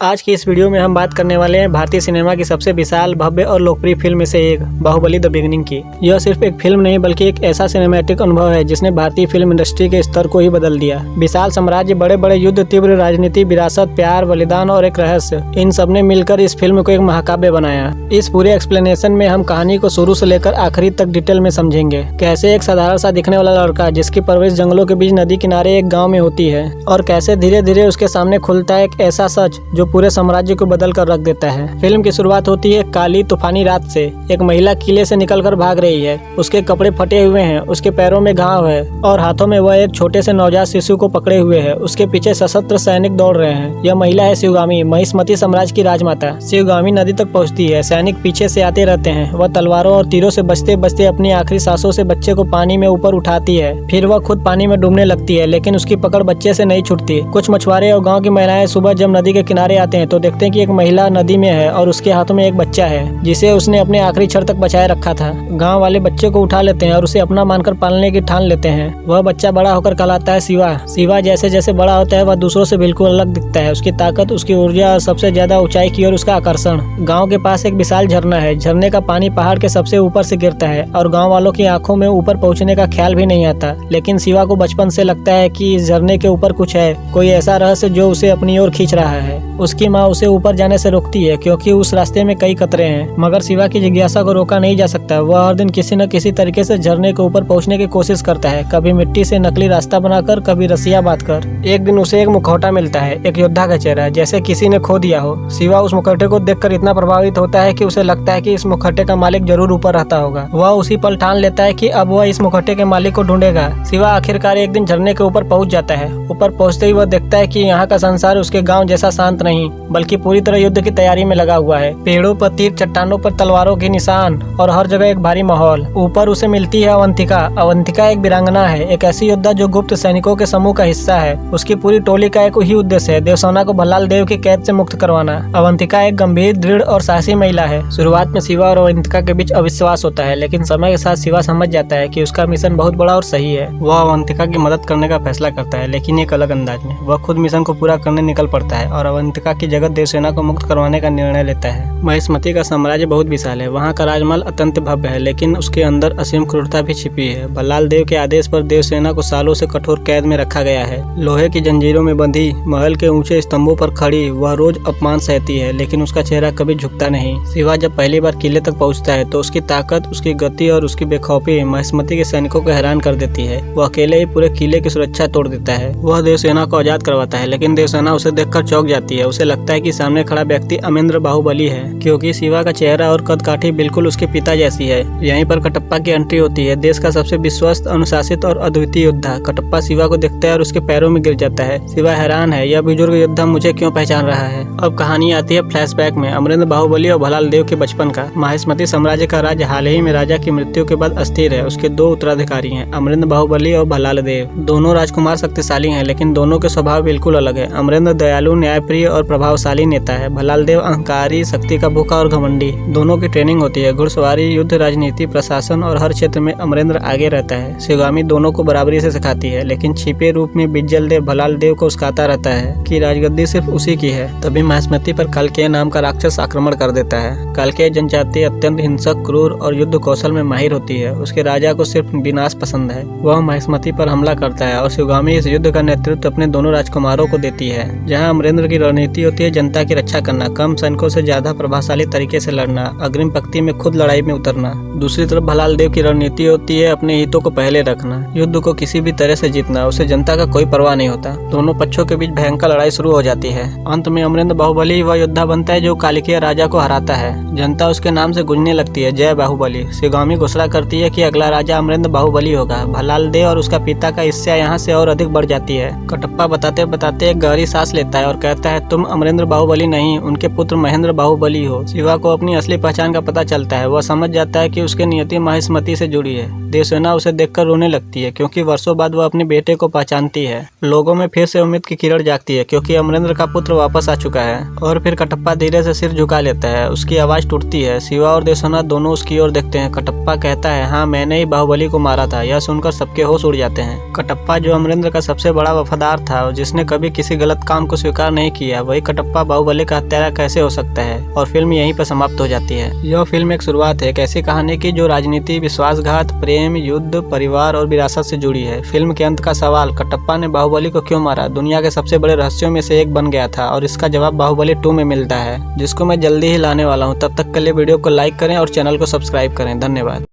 आज की इस वीडियो में हम बात करने वाले हैं भारतीय सिनेमा की सबसे विशाल, भव्य और लोकप्रिय फिल्म में से एक, बाहुबली द बिगिनिंग की। यह सिर्फ एक फिल्म नहीं बल्कि एक ऐसा सिनेमैटिक अनुभव है जिसने भारतीय फिल्म इंडस्ट्री के स्तर को ही बदल दिया। विशाल साम्राज्य, बड़े बड़े युद्ध, तीव्र राजनीति, विरासत, प्यार, बलिदान और एक रहस्य, इन सब ने मिलकर इस फिल्म को एक महाकाव्य बनाया। इस पूरे एक्सप्लेनेशन में हम कहानी को शुरू से लेकर आखिरी तक डिटेल में समझेंगे। कैसे एक साधारण सा दिखने वाला लड़का जिसकी परवरिश जंगलों के बीच नदी किनारे एक गाँव में होती है, और कैसे धीरे धीरे उसके सामने खुलता है एक ऐसा सच जो पूरे साम्राज्य को बदल कर रख देता है। फिल्म की शुरुआत होती है काली तूफानी रात से। एक महिला किले से निकलकर भाग रही है। उसके कपड़े फटे हुए हैं, उसके पैरों में घाव है और हाथों में वह एक छोटे से नवजात शिशु को पकड़े हुए है। उसके पीछे सशस्त्र सैनिक दौड़ रहे हैं। यह महिला है शिवगामी, महिष्मती साम्राज्य की राजमाता। शिवगामी नदी तक पहुँचती है। सैनिक पीछे से आते रहते हैं। वह तलवारों और तीरों से बचते बचते अपनी आखिरी सांसों से बच्चे को पानी में ऊपर उठाती है। फिर वह खुद पानी में डूबने लगती है, लेकिन उसकी पकड़ बच्चे से नहीं छूटती। कुछ मछुआरे और गाँव की महिलाएं सुबह जब नदी के किनारे आते हैं तो देखते हैं कि एक महिला नदी में है और उसके हाथों में एक बच्चा है जिसे उसने अपने आखिरी क्षण तक बचाए रखा था। गांव वाले बच्चे को उठा लेते हैं और उसे अपना मानकर पालने की ठान लेते हैं। वह बच्चा बड़ा होकर कहलाता है शिवा। शिवा जैसे जैसे बड़ा होता है वह दूसरों से बिल्कुल अलग दिखता है। उसकी ताकत, उसकी ऊर्जा और सबसे ज्यादा ऊंचाई की ओर उसका आकर्षण। गाँव के पास एक विशाल झरना है। झरने का पानी पहाड़ के सबसे ऊपर से गिरता है और गाँव वालों की आंखों में ऊपर पहुँचने का ख्याल भी नहीं आता। लेकिन शिवा को बचपन से लगता है कि इस झरने के ऊपर कुछ है, कोई ऐसा रहस्य जो उसे अपनी ओर खींच रहा है। उसकी माँ उसे ऊपर जाने से रोकती है क्योंकि उस रास्ते में कई खतरे हैं, मगर शिवा की जिज्ञासा को रोका नहीं जा सकता। वह हर दिन किसी न किसी तरीके से झरने के ऊपर पहुंचने की कोशिश करता है, कभी मिट्टी से नकली रास्ता बनाकर, कभी रस्सियां बांधकर। एक दिन उसे एक मुखौटा मिलता है, एक योद्धा का चेहरा, जैसे किसी ने खो दिया हो। शिवा उस मुखौटे को देखकर इतना प्रभावित होता है कि उसे लगता है कि इस मुखौटे का मालिक जरूर ऊपर रहता होगा। वह उसी पल ठान लेता है कि अब वह इस मुखौटे के मालिक को ढूंढेगा। शिवा आखिरकार एक दिन झरने के ऊपर पहुंच जाता है। ऊपर पहुंचते ही वह देखता है कि यहाँ का संसार उसके गाँव जैसा शांत नहीं, बल्कि पूरी तरह युद्ध की तैयारी में लगा हुआ है। पेड़ों पर तीर, चट्टानों पर तलवारों के निशान और हर जगह एक भारी माहौल। ऊपर उसे मिलती है अवंतिका। अवंतिका एक वीरांगना है, एक ऐसी योद्धा जो गुप्त सैनिकों के समूह का हिस्सा है। उसकी पूरी टोली का एक ही उद्देश्य है, देवसेना को भल्लाल देव की कैद से मुक्त करवाना। अवंतिका एक गंभीर, दृढ़ और साहसी महिला है। शुरुआत में शिवा और अवंतिका के बीच अविश्वास होता है, लेकिन समय के साथ शिवा समझ जाता है कि उसका मिशन बहुत बड़ा और सही है। वह अवंतिका की मदद करने का फैसला करता है, लेकिन एक अलग अंदाज में। वह खुद मिशन को पूरा करने निकल पड़ता है और अवंतिका की जगह देवसेना को मुक्त करवाने का निर्णय लेता है। महिष्मती का साम्राज्य बहुत विशाल है। वहाँ का राजमहल अत्यंत भव्य है, लेकिन उसके अंदर असीम क्रूरता भी छिपी है। भल्लाल देव के आदेश पर देवसेना को सालों से कठोर कैद में रखा गया है। लोहे की जंजीरों में बंधी, महल के ऊंचे स्तंभों पर खड़ी, वह रोज अपमान सहती है, लेकिन उसका चेहरा कभी झुकता नहीं। शिवा जब पहली बार किले तक पहुँचता है तो उसकी ताकत, उसकी गति और उसकी बेखौफी महिष्मती के सैनिकों को हैरान कर देती है। वह अकेले ही पूरे किले की सुरक्षा तोड़ देता है। वह देवसेना को आजाद करवाता है, लेकिन देवसेना उसे देखकर चौंक जाती है। उसे लगता है कि सामने खड़ा व्यक्ति अमरेंद्र बाहुबली है, क्योंकि शिवा का चेहरा और कदकाठी बिल्कुल उसके पिता जैसी है। यहीं पर कटप्पा की एंट्री होती है, देश का सबसे विश्वस्त, अनुशासित और अद्वितीय योद्धा। कटप्पा शिवा को देखता है और उसके पैरों में गिर जाता है। शिवा हैरान है, यह बुजुर्ग योद्धा मुझे क्यों पहचान रहा है। अब कहानी आती है फ्लैशबैक में, अमरेंद्र बाहुबली और भल्लाल देव के बचपन का। महिष्मती साम्राज्य का राज्य हाल ही में राजा की मृत्यु के बाद अस्थिर है। उसके दो उत्तराधिकारी हैं, अमरेंद्र बाहुबली और भल्लाल देव। दोनों राजकुमार शक्तिशाली हैं, लेकिन दोनों के स्वभाव बिल्कुल अलग है। अमरेंद्र दयालु, न्यायप्रिय और प्रभावशाली नेता है। भल्लाल देव अहंकारी, शक्ति का भूखा और घमंडी। दोनों की ट्रेनिंग होती है, घुड़सवारी, युद्ध, राजनीति, प्रशासन और हर क्षेत्र में अमरेंद्र आगे रहता है। शिवगामी दोनों को बराबरी से सिखाती है, लेकिन छिपे रूप में बिज्जल देव भल्लाल देव को उस्काता रहता है कि राजगद्दी सिर्फ उसी की है। तभी महिष्मती पर कल्केय नाम का राक्षस आक्रमण कर देता है। कल्केय जनजाति अत्यंत हिंसक, क्रूर और युद्ध कौशल में माहिर होती है। उसके राजा को सिर्फ विनाश पसंद है। वह महिष्मती पर हमला करता है और शिवगामी इस युद्ध का नेतृत्व अपने दोनों राजकुमारों को देती है। जहाँ अमरेंद्र की रणनीति होती है जनता की रक्षा करना, कम सैनिकों से ज्यादा प्रभावशाली तरीके से लड़ना, अग्रिम पंक्ति में खुद लड़ाई में उतरना। दूसरी तरफ भल्लाल देव की रणनीति होती है अपने हितों को पहले रखना, युद्ध को किसी भी तरह से जीतना। उसे जनता का कोई परवाह नहीं होता। दोनों पक्षों के बीच भयंकर लड़ाई शुरू हो जाती है। अंत में अमरेंद्र बाहुबली वह योद्धा बनता है जो कालिकेय राजा को हराता है। जनता उसके नाम से गूंजने लगती है, जय बाहुबली। शिवगामी घोषणा करती है कि अगला राजा अमरेंद्र बाहुबली होगा। भल्लाल देव और उसका पिता का ईर्ष्या यहाँ से और अधिक बढ़ जाती है। कटप्पा बताते बताते एक गहरी सांस लेता है और कहता है, तुम अमरेंद्र बाहुबली नहीं, उनके पुत्र महेंद्र बाहुबली हो। शिवा को अपनी असली पहचान का पता चलता है। वह समझ जाता है कि उसकी नियति महिष्मती से जुड़ी है। देवसेना उसे देखकर रोने लगती है, क्योंकि वर्षों बाद वह अपने बेटे को पहचानती है। लोगों में फिर से उम्मीद की किरण जागती है, क्योंकि अमरेंद्र का पुत्र वापस आ चुका है। और फिर कटप्पा धीरे से सिर झुका लेता है। उसकी आवाज टूटती है। शिवा और देवसेना दोनों उसकी ओर देखते हैं। कटप्पा कहता है, हाँ, मैंने ही बाहुबली को मारा था। यह सुनकर सबके होश उड़ जाते हैं। कटप्पा जो अमरेंद्र का सबसे बड़ा वफादार था और जिसने कभी किसी गलत काम को स्वीकार नहीं किया, वही कटप्पा बाहुबली का हत्यारा कैसे हो सकता है, और फिल्म यहीं पर समाप्त हो जाती है। यह फिल्म एक शुरुआत है एक ऐसी कहानी की जो राजनीति, विश्वासघात, प्रेम, युद्ध, परिवार और विरासत से जुड़ी है। फिल्म के अंत का सवाल, कटप्पा ने बाहुबली को क्यों मारा, दुनिया के सबसे बड़े रहस्यों में से एक बन गया था, और इसका जवाब बाहुबली 2 में मिलता है, जिसको मैं जल्दी ही लाने वाला हूँ। तब तक के लिए वीडियो को लाइक करें और चैनल को सब्सक्राइब करें। धन्यवाद।